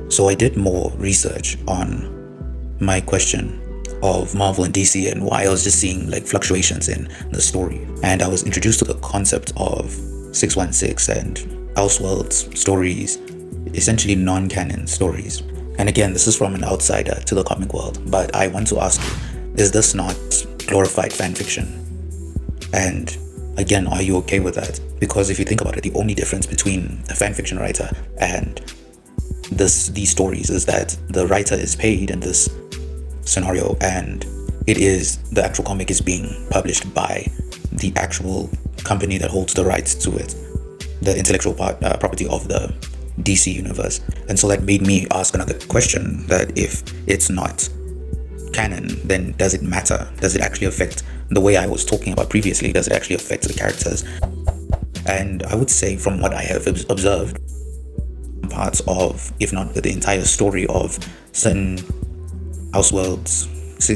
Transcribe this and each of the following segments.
So I did more research on my question of Marvel and DC and why I was just seeing like fluctuations in the story. And I was introduced to the concept of 616 and Elseworlds stories, essentially non-canon stories. And again, this is from an outsider to the comic world, but I want to ask you, is this not glorified fanfiction? And again, are you okay with that? Because if you think about it, the only difference between a fanfiction writer and these stories is that the writer is paid in this scenario, and the actual comic is being published by the actual company that holds the rights to it, the intellectual property of the DC universe. And so that made me ask another question, that if it's not canon, then does it matter? Does it actually affect the way I was talking about previously? Does it actually affect the characters? And I would say, from what I have observed, parts of, if not the entire story of certain Elseworlds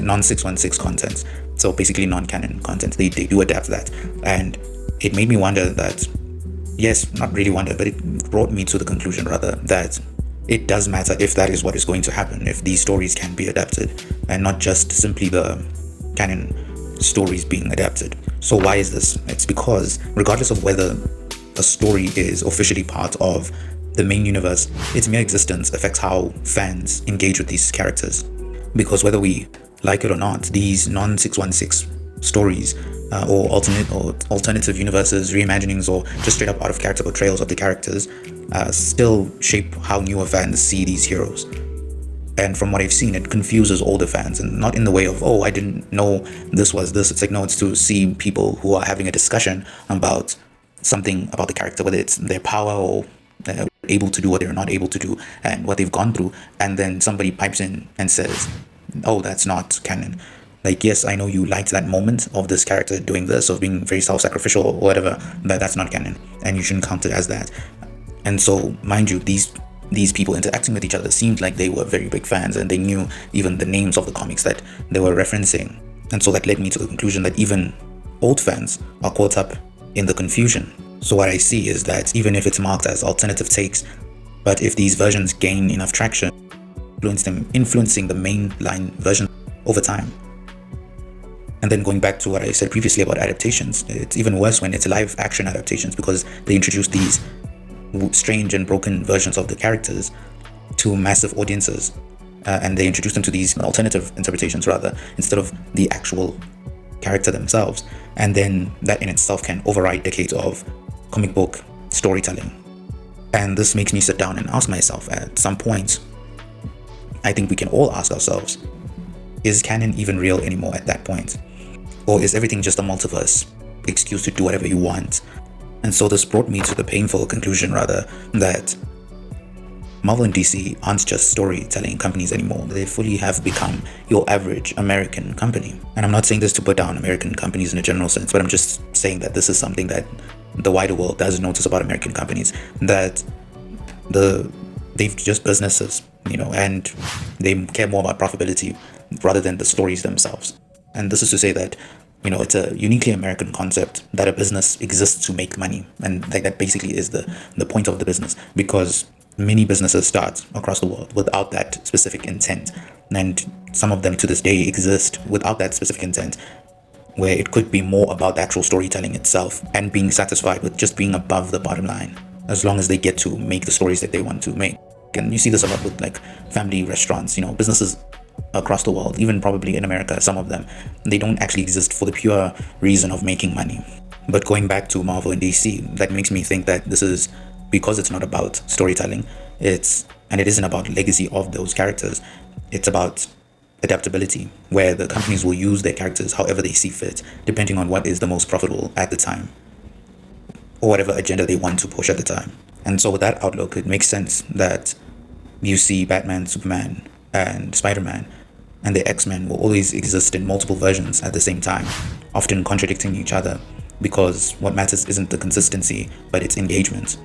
non-616 content, so basically non-canon content, they do adapt that. And it made me wonder that, yes, not really wonder, but it brought me to the conclusion rather that it does matter if that is what is going to happen, if these stories can be adapted and not just simply the canon stories being adapted. So why is this? It's because regardless of whether a story is officially part of the main universe, its mere existence affects how fans engage with these characters. Because whether we like it or not, these non-616 stories or alternative universes, reimaginings, or just straight up out of character portrayals of the characters still shape how newer fans see these heroes. And from what I've seen, it confuses older fans, and not in the way of, oh, I didn't know this was this. It's like, no, it's to see people who are having a discussion about something about the character, whether it's their power or able to do what they're not able to do and what they've gone through, and then somebody pipes in and says, oh, that's not canon. Like, yes, I know you liked that moment of this character doing this, of being very self-sacrificial or whatever, but that's not canon and you shouldn't count it as that. And so, mind you, these people interacting with each other seemed like they were very big fans, and they knew even the names of the comics that they were referencing. And so that led me to the conclusion that even old fans are caught up in the confusion. So what I see is that even if it's marked as alternative takes, but if these versions gain enough traction, influencing the mainline version over time. And then going back to what I said previously about adaptations, it's even worse when it's live action adaptations, because they introduce these strange and broken versions of the characters to massive audiences, and they introduce them to these alternative interpretations rather, instead of the actual character themselves. And then that in itself can override decades of comic book storytelling. And this makes me sit down and ask myself, at some point, I think we can all ask ourselves, is canon even real anymore at that point? Or is everything just a multiverse excuse to do whatever you want? And so this brought me to the painful conclusion rather, that Marvel and DC aren't just storytelling companies anymore. They fully have become your average American company. And I'm not saying this to put down American companies in a general sense, but I'm just saying that this is something that the wider world does notice about American companies, that they've just businesses, and they care more about profitability rather than the stories themselves. And this is to say that, it's a uniquely American concept that a business exists to make money. And that basically is the point of the business, because many businesses start across the world without that specific intent. And some of them to this day exist without that specific intent, where it could be more about the actual storytelling itself and being satisfied with just being above the bottom line, as long as they get to make the stories that they want to make. And you see this a lot with like family restaurants, businesses across the world, even probably in America, some of them, they don't actually exist for the pure reason of making money. But going back to Marvel and DC, that makes me think that this is because it's not about storytelling, it isn't about legacy of those characters, it's about adaptability, where the companies will use their characters however they see fit, depending on what is the most profitable at the time, or whatever agenda they want to push at the time. And so with that outlook, it makes sense that you see Batman, Superman, and Spider-Man and the X-Men will always exist in multiple versions at the same time, often contradicting each other, because what matters isn't the consistency, but its engagement.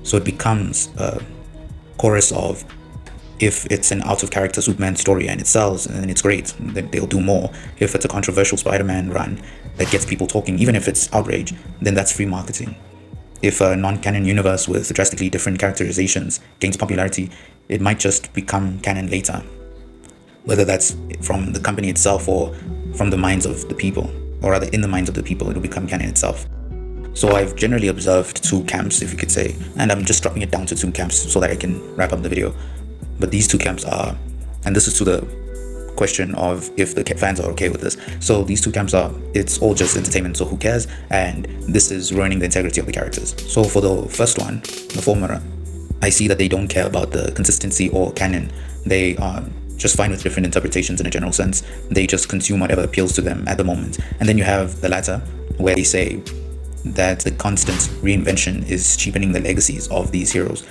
So it becomes a chorus of, if it's an out-of-character Superman story and it sells and it's great, then they'll do more. If it's a controversial Spider-Man run that gets people talking, even if it's outrage, then that's free marketing. If a non-canon universe with drastically different characterizations gains popularity, it might just become canon later, whether that's from the company itself or from the minds of the people, or rather in the minds of the people, it'll become canon itself. So I've generally observed two camps, if you could say, and I'm just dropping it down to two camps so that I can wrap up the video. But these two camps are, and this is to the question of if the fans are okay with this. So these two camps are, it's all just entertainment, so who cares? And this is ruining the integrity of the characters. So for the first one, the former, I see that they don't care about the consistency or canon. They are just fine with different interpretations in a general sense. They just consume whatever appeals to them at the moment. And then you have the latter, where they say that the constant reinvention is cheapening the legacies of these heroes.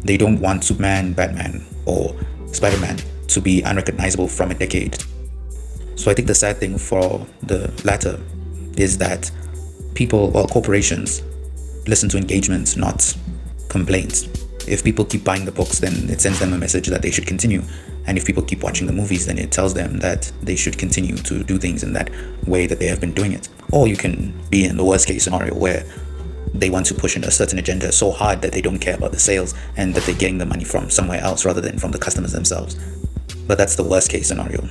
They don't want Superman, Batman, or Spider-Man to be unrecognizable from a decade. So I think the sad thing for the latter is that people or corporations listen to engagements, not complaints. If people keep buying the books, then it sends them a message that they should continue. And if people keep watching the movies, then it tells them that they should continue to do things in that way that they have been doing it. Or you can be in the worst case scenario where they want to push in a certain agenda so hard that they don't care about the sales and that they're getting the money from somewhere else rather than from the customers themselves. But that's the worst case scenario.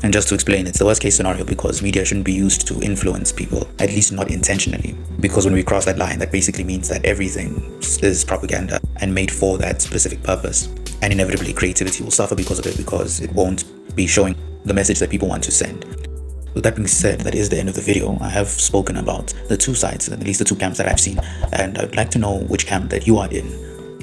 And just to explain, it's the worst case scenario because media shouldn't be used to influence people, at least not intentionally. Because when we cross that line, that basically means that everything is propaganda and made for that specific purpose. And inevitably, creativity will suffer because of it, because it won't be showing the message that people want to send. With that being said, that is the end of the video. I have spoken about the two sides, at least the two camps that I've seen, and I'd like to know which camp that you are in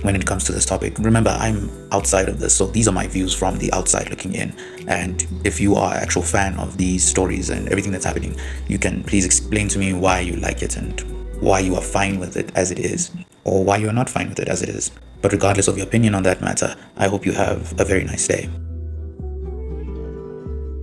when it comes to this topic. Remember, I'm outside of this, so these are my views from the outside looking in. And if you are an actual fan of these stories and everything that's happening, you can please explain to me why you like it and why you are fine with it as it is, or why you are not fine with it as it is. But regardless of your opinion on that matter, I hope you have a very nice day.